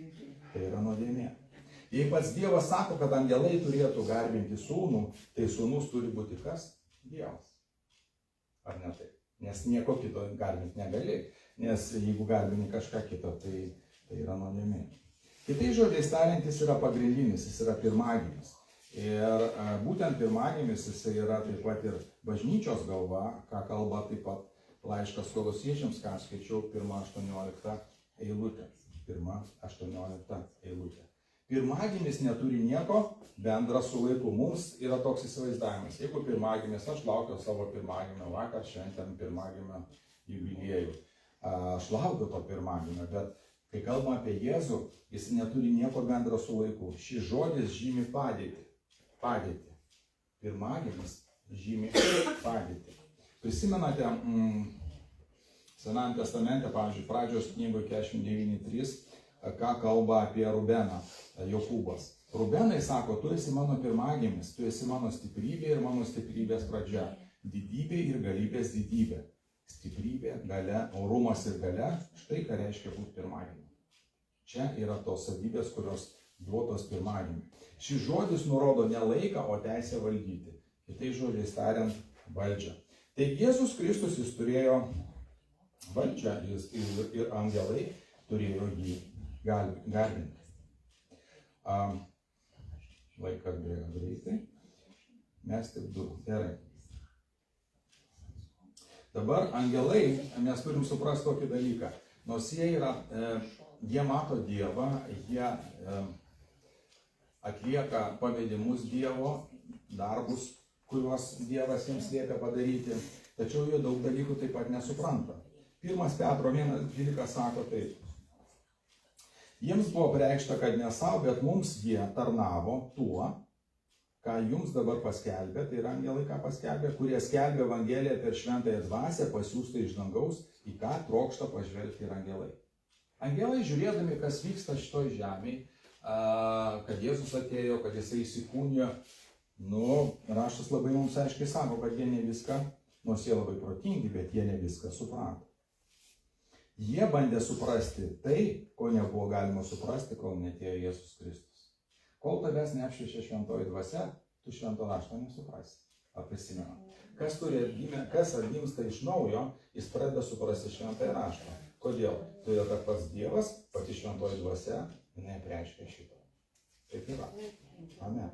Tai yra nuodėmė. Jei pats Dievas sako, kad angelai turėtų garbinti sūnų, tai sūnus turi būti kas? Dievas. Ar ne taip? Nes nieko kito garbinti negali. Nes jeigu garbini kažką kito, tai yra nuodėmė. Kitais žodžiais tariant, jis yra pagrindinis, jis yra pirmagimis. Ir būtent pirmagimis jis yra taip pat ir bažnyčios galva, ką kalba taip pat laiškas Kolosiečiams, ką skaičiau 1:18 eilutė. 1:18 eilutė. Pirmagimis neturi nieko bendra su laiku. Mums yra toks įsivaizdavimas. Jeigu pirmagimis, aš laukiau savo pirmagimio vakar, šiandien pirmagimio jubiliejų. Aš laukiu to pirmagimio, bet kai kalbame apie Jėzų, jis neturi nieko bendra su laiku. Šis žodis žymi padėtį. Padėtį. Pirmagimis žymi padėtį. Prisimenate Senajame testamente, pavyzdžiui, pradžios knygoje 49:3, ką kalba apie Rubeną, Jokūbas. Rubenai sako, tu esi mano pirmagimis, tu esi mano stiprybė ir mano stiprybės pradžia. Didybė ir galybės didybė. Stiprybė, galia, orumas ir galia, štai ką reiškia būti pirmagimiu. Čia yra tos savybės, kurios duotos pirmagimiui. Šis žodis nurodo ne laiką, o teisę valdyti. Kitais žodžiais tariant, valdžią. Tai Jėzus Kristus jis turėjo valdžią ir angelai turėjo jį garbinti. Laikas bėga greitai. Mes tik du. Gerai. Dabar angelai, mes turim suprasti tokį dalyką. Nors jie mato Dievą, jie atlieka pavedimus Dievo, darbus, kuriuos Dievas jiems liepia padaryti, tačiau jie daug dalykų taip pat nesupranta. 1 Petro 1:12 sako taip. Jiems buvo pareikšta, kad ne savo, bet mums jie tarnavo tuo, ką jums dabar paskelbė, tai yra angelai ką paskelbė, kurie skelbė Evangeliją per šventąją dvasią pasiųstą iš dangaus, į ką trokšta pažvelgti ir angelai. Angelai žiūrėdami, kas vyksta šitoj žemėje, kad Jėzus atėjo, kad jisai įsikūnijo, raštas labai mums aiškiai sako, kad jie ne viską, nors jie labai protingi, bet jie ne viską suprato. Jie bandė suprasti tai, ko nebuvo galima suprasti, kol neatėjo Jėzus Kristus. Kol tavęs neapšviečia šventoji dvasia, tu švento rašto nesuprasi. Ar prisimena? Kas atgimsta iš naujo, jis pradeda suprasti šventąją raštą. Kodėl? Todėl, kad pats Dievas, pati šventoji dvasia, neapreiškia šito. Taip yra. Amen.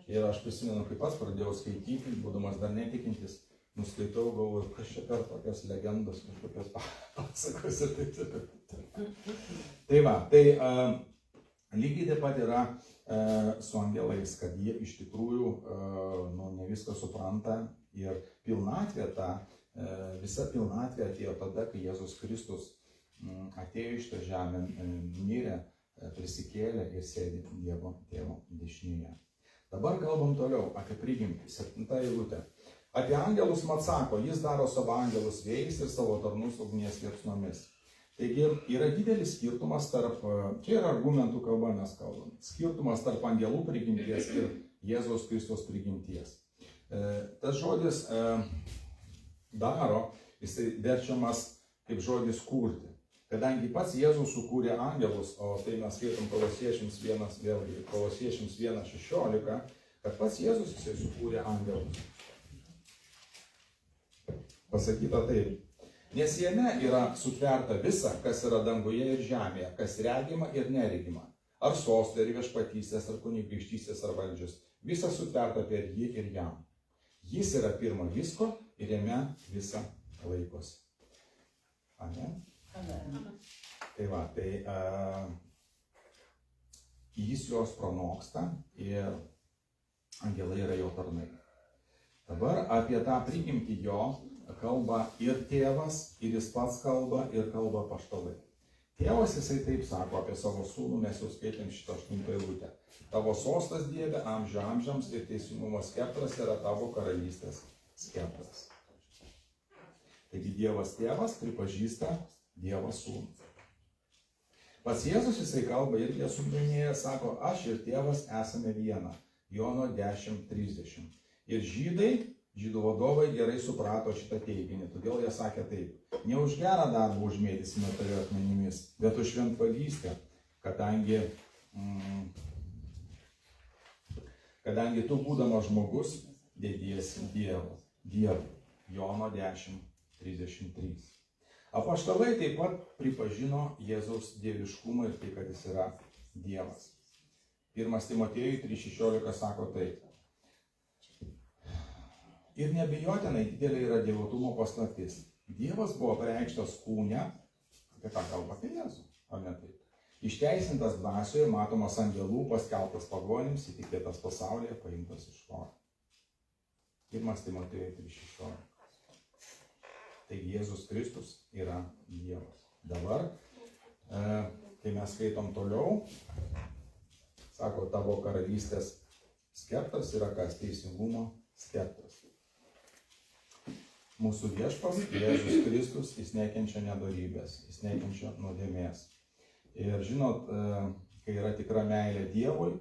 Ir aš prisimenu, kaip pats pradėjau skaityti, būdamas dar netikintis, nuskaitau, galvoju, kas čia per tokias legendas, kažkokias pasakos ir taip. Tai va, tai lygiai taip pat yra su angelais, kad jie iš tikrųjų ne viską supranta ir pilnatvė visa pilnatvė atėjo tada, kai Jėzus Kristus atėjo iš tą žemę, mirė, prisikėlė ir sėdi Dievo Tėvo dešinėje. Dabar kalbam toliau apie prigimtį, 7 eilutė. Apie angelus mat sako, jis daro savo angelus vėjais ir savo tarnus ugnies liepsnomis. Taigi yra didelis skirtumas tarp, čia yra argumentų kalba mes kalbam, skirtumas tarp angelų prigimties ir Jėzaus Kristaus prigimties. Tas žodis daro, jisai verčiamas kaip žodis kurti. Kadangi pats Jėzus sukūrė angelus, o tai mes skaitom Kolosiečiams 1:16, kad pats Jėzus jisai sukūrė angelus. Pasakyta taip. Nes jame yra sutverta visa, kas yra danguje ir žemėje, kas regima ir neregima. Ar sostai, ar viešpatystės, ar kunigaikštystės, ar valdžios. Visa sutverta per jį ir jam. Jis yra pirma visko ir jame visa laikosi. Amen. Amen. Tai va, jis juos pranoksta ir angelai yra jo tarnai. Dabar apie tą prigimtį jo kalba ir tėvas, ir jis pats kalba, ir kalba apaštalai. Tėvas jisai taip sako apie savo sūnų, mes jau skaitėm šitą 8 eilutę. Tavo sostas Dieve amžių amžiams ir teisingumo skeptras yra tavo karalystės skeptras. Taigi Dievas tėvas pripažįsta Dievą sūnų. Pats Jėzus jisai kalba irgi suminėja, sako, aš ir tėvas esame viena. Jono 10:30. Ir žydų vadovai gerai suprato šitą teiginį, todėl jie sakė taip, ne už gerą darbą užmėtysime tave akmenimis, bet už šventvagystę, kadangi tu būdamas žmogus, dediesi Dievu. Jono 10:33. Apaštalai taip pat pripažino Jėzaus dieviškumą ir tai, kad jis yra Dievas. 1 Timotiejui 3:16 sako taip. Ir neabejotinai didelė yra dievotumo paslaptis. Dievas buvo pareikštas kūne, apie ką kalba apie Jėzų, ar ne taip? Išteisintas dvasioje, matomas angelų, paskelbtas pagonims, įtikėtas pasaulyje, paimtas iš to. 1 Timotiejui 3:16. Taigi Jėzus Kristus yra Dievas. Dabar, kai mes skaitom toliau, sako, tavo karalystės skeptras yra kas? Teisingumo skeptras. Mūsų viešpats, Jėzus Kristus, jis nekenčia nedorybės, jis nekenčia nuodėmės. Ir žinot, kai yra tikra meilė Dievui,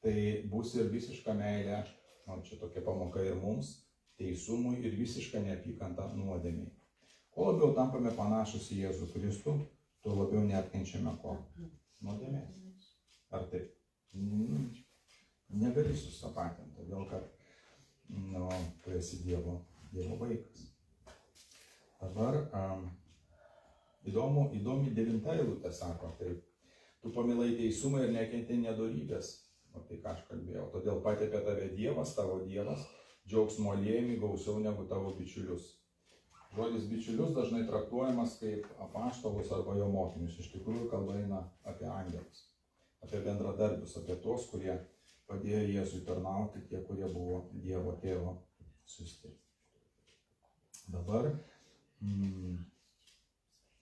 tai bus ir visiška meilė, čia tokia pamoka ir mums, teisumui ir visiška neapykanta nuodėmei. Kuo labiau tampame panašus į Jėzų Kristų, tuo labiau neapkenčiame ko? Nuodėmės. Ar taip? Negali susapatinti, todėl kad tu esi Dievo vaikas. Dabar įdomi 9 eilutė sako taip. Tu pamilai teisumą ir nekentei nedorybės. O tai ką aš kalbėjau. Todėl patepė tave Dievas, tavo Dievas, džiaugsmo aliejumi gausiau negu tavo bičiulius. Žodis bičiulius dažnai traktuojamas kaip apaštalus arba jo mokinius. Iš tikrųjų kalba eina apie angelus, apie bendradarbius, apie tos, kurie padėjo Jėzui tarnauti, tie, kurie buvo Dievo tėvo siųsti. Dabar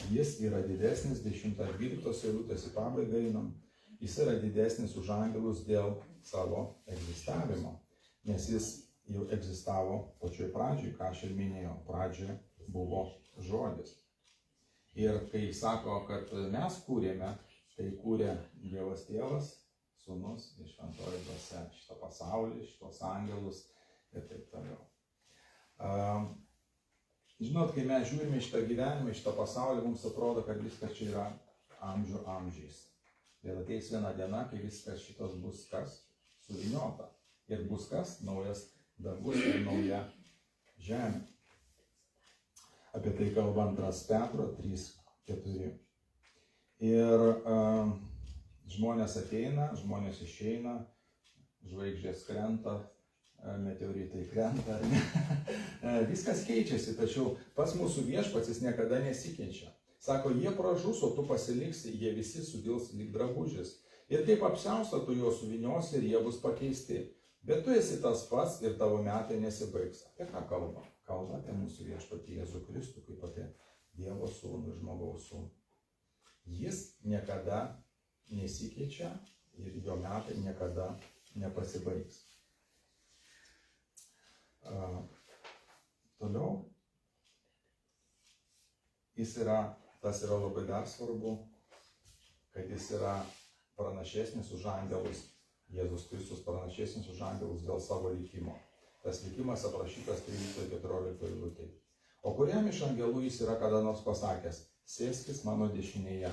Jis yra didesnis, 10-12 eilutės į pabaigą einam, jis yra didesnis už angelus dėl savo egzistavimo, nes jis jau egzistavo pačioj pradžioj, ką aš ir minėjau, pradžioje buvo žodis. Ir kai sako, kad mes kūrėme, tai kūrė Dievas Tėvas, Sūnus ir Šventoji Dvasia, šitą pasaulį, šitos angelus ir taip toliau. Žinot, kai mes žiūrime šitą gyvenimą, šitą pasaulį, mums atrodo, kad viskas čia yra amžių amžiais. Ir ateis viena diena, kai viskas šitas bus kas? Suvyniota. Ir bus kas? Naujas dangus ir nauja žemė. Apie tai kalba 2 Petro 3:4. Ir žmonės ateina, žmonės išeina, žvaigždės krenta, meteoritai krenta. Viskas keičiasi, tačiau pas mūsų viešpats jis niekada nesikeičia. Sako, jie pražus, o tu pasiliksi, jie visi sudils lyg drabužis. Ir kaip apsiaustą tu juos suvyniosi ir jie bus pakeisti. Bet tu esi tas pats ir tavo metai nesibaigs. Apie ką kalba? Kalba apie mūsų viešpatį Jėzų Kristų, kaip apie Dievo sūnų ir žmogaus sūnų. Jis niekada nesikeičia ir jo metai niekada nepasibaigs. Toliau. Tas yra labai dar svarbu, kad jis yra pranašesnis už angelus. Jėzus Kristus pranašesnis už angelus dėl savo likimo. Tas likimas aprašytas 13-14 eilutėje. O kuriam iš angelų jis yra kada nors pasakęs, sėskis mano dešinėje,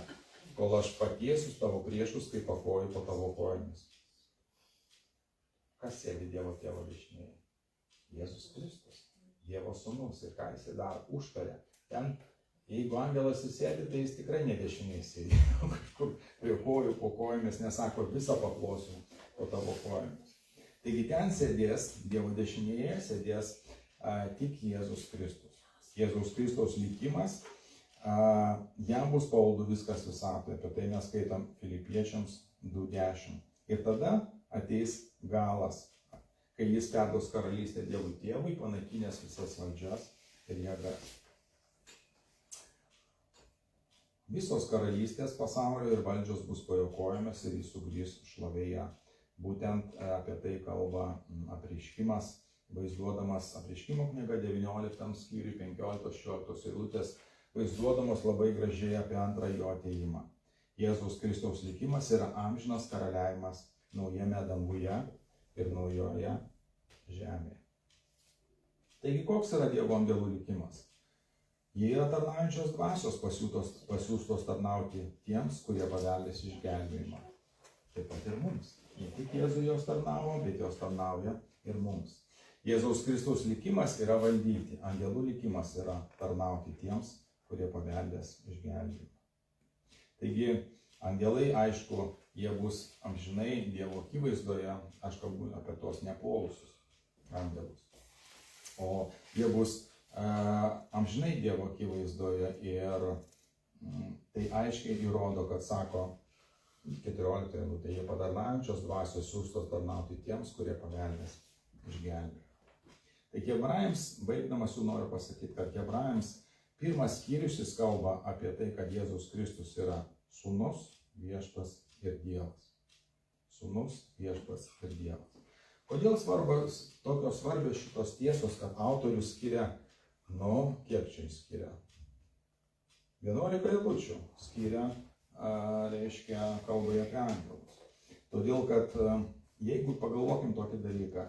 kol aš patiesiu tavo priešus, kaip pakoju po tavo kojomis. Kas sėdi Dievo Tėvo dešinėje? Jėzus Kristus, Dievo sūnus. Ir ką jis daro? Užtaria. Ten, jeigu angelas įsėdi, tai jis tikrai ne dešinėje sėdi. Kažkur prie kojų, po kojomis, nesako, visą paklosiu po tavo kojomis. Taigi ten sėdės, Dievo dešinėje sėdės tik Jėzus Kristus. Jėzus Kristaus likimas, jam bus pavaldu viskas visatoje. Apie tai mes skaitom Filipiečiams 2:10. Ir tada ateis galas, kai jis perduos karalystę Dievui Tėvui, panaikinęs visas valdžias ir jėgas. Visos karalystės pasaulio ir valdžios bus po jo kojomis ir jis sugrįš šlovėje. Būtent apie tai kalba apreiškimas, vaizduodamas apreiškimo knyga 19 skyriui 15-16 eilutės, vaizduodamas labai gražiai apie antrąjį jo atėjimą. Jėzaus Kristaus likimas yra amžinas karaliavimas naujame danguje ir naujoje žemėje. Taigi koks yra Dievo angelų likimas? Jie yra tarnaujančios dvasios pasiųstos tarnauti tiems, kurie paveldės išgelbėjimą. Taip pat ir mums. Ne tik Jėzui jos tarnavo, bet jos tarnauja ir mums. Jėzaus Kristaus likimas yra valdyti, angelų likimas yra tarnauti tiems, kurie paveldės išgelbėjimą. Taigi, angelai, aišku, jie bus amžinai Dievo akivaizdoje, aš kalbu apie tos nepuolusius angelus. O jie bus amžinai Dievo akivaizdoje ir tai aiškiai įrodo, kad sako 14 eilutė, jie patarnaujančios dvasios siųstos tarnauti tiems, kurie paveldės išgelbėjimą. Tai Hebrajams, baigdamas jau noriu pasakyti, kad Hebrajams pirmas skyrius jis kalba apie tai, kad Jėzus Kristus yra sūnus, viešpats ir Dievas. Sūnus, viešpats ir Dievas. Kodėl tokios svarbios šitos tiesos, kad autorius skiria, kiek čia jis skiria? 11 eilučių skiria, reiškia, kalbai apie angelus. Todėl, kad jeigu pagalvokim tokį dalyką,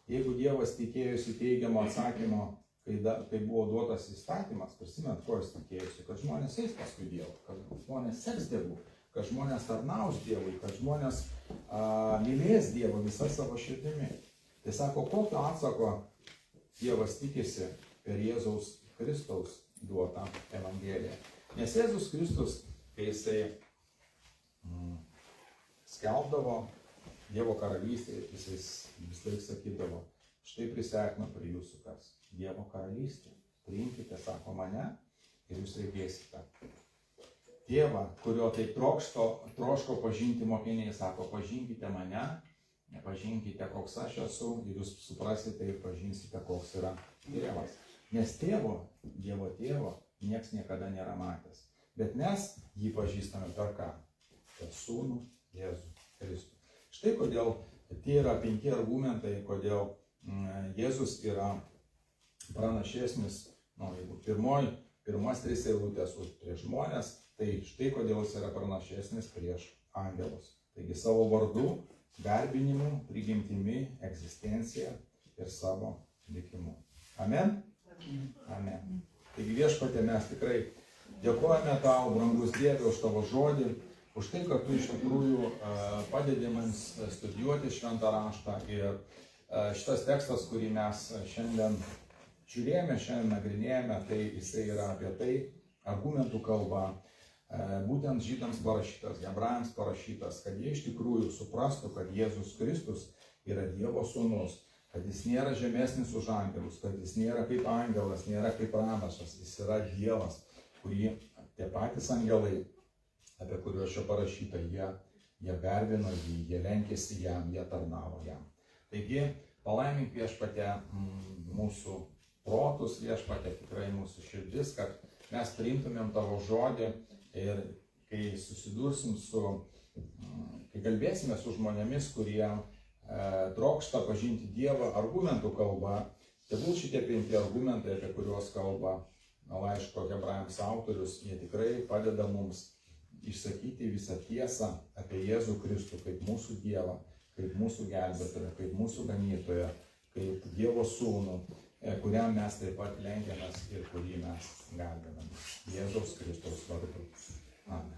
jeigu Dievas tikėjosi teigiamo atsakymo, kai buvo duotas įstatymas, prisimint, ko jis tikėjosi, kad žmonės eis paskui Dievą, kad žmonės seks Dievu, kad žmonės tarnaus Dievui, kad žmonės mylės Dievą visą savo širdimi. Tai sako, kokio atsako Dievas tikisi per Jėzaus Kristaus duotą evangeliją. Nes Jėzus Kristus, kai jisai skelbdavo Dievo karalystę, jisai vis laik sakydavo, štai prisiartino prie jūsų kas? Dievo karalystė. Priimkite, sako, mane ir jūs regėsite. Tėvą, kurio tai troško pažinti mokiniai, sako, pažinkite mane, nepažinkite, koks aš esu ir jūs suprasite ir pažinsite, koks yra Dievas. Nes Dievo Tėvo nieks niekada nėra matęs. bet mes jį pažįstame per ką? Per Sūnų Jėzų Kristų. Štai kodėl tie yra 5 argumentai, kodėl Jėzus yra pranašesnis, jeigu pirmas 3 eilutės prieš žmonės, tai štai kodėl jis yra pranašesnis prieš angelus. Taigi savo vardu, garbinimu, prigimtimi, egzistencija ir savo likimu. Amen? Amen. Taigi Viešpatie, mes tikrai dėkojame tau, brangus Dieve, už tavo žodį, už tai, kad tu iš tikrųjų padedi mums studijuoti šventą raštą. Ir šitas tekstas, kurį mes šiandien žiūrėjome, šiandien nagrinėjame, tai jisai yra apie tai, argumentų kalba, būtent žydams parašytas, hebrajams parašytas, kad jie iš tikrųjų suprastų, kad Jėzus Kristus yra Dievo sūnus, kad jis nėra žemesnis už angelus, kad jis nėra kaip angelas, nėra kaip pranašas, jis yra Dievas, kurį tie patys angelai, apie kuriuos čia parašyta, jie garbino jį, jie lenkėsi jam, jie tarnavo jam. Taigi, palaimink Viešpatie mūsų protus, Viešpatie tikrai mūsų širdis, kad mes priimtumėm tavo žodį ir kai susidursim kai kalbėsime su žmonėmis, kurie trokšta pažinti Dievą argumentų kalba, tegul šitie 5 argumentai, apie kuriuos kalba laiško hebrajams autorius, jie tikrai padeda mums išsakyti visą tiesą apie Jėzų Kristų kaip mūsų Dievą, kaip mūsų gelbėtoją, kaip mūsų ganytoją, kaip Dievo sūnų, kuriam mes taip pat lenkiamės ir kurį mes garbiname. Jėzaus Kristaus vardu. Amen.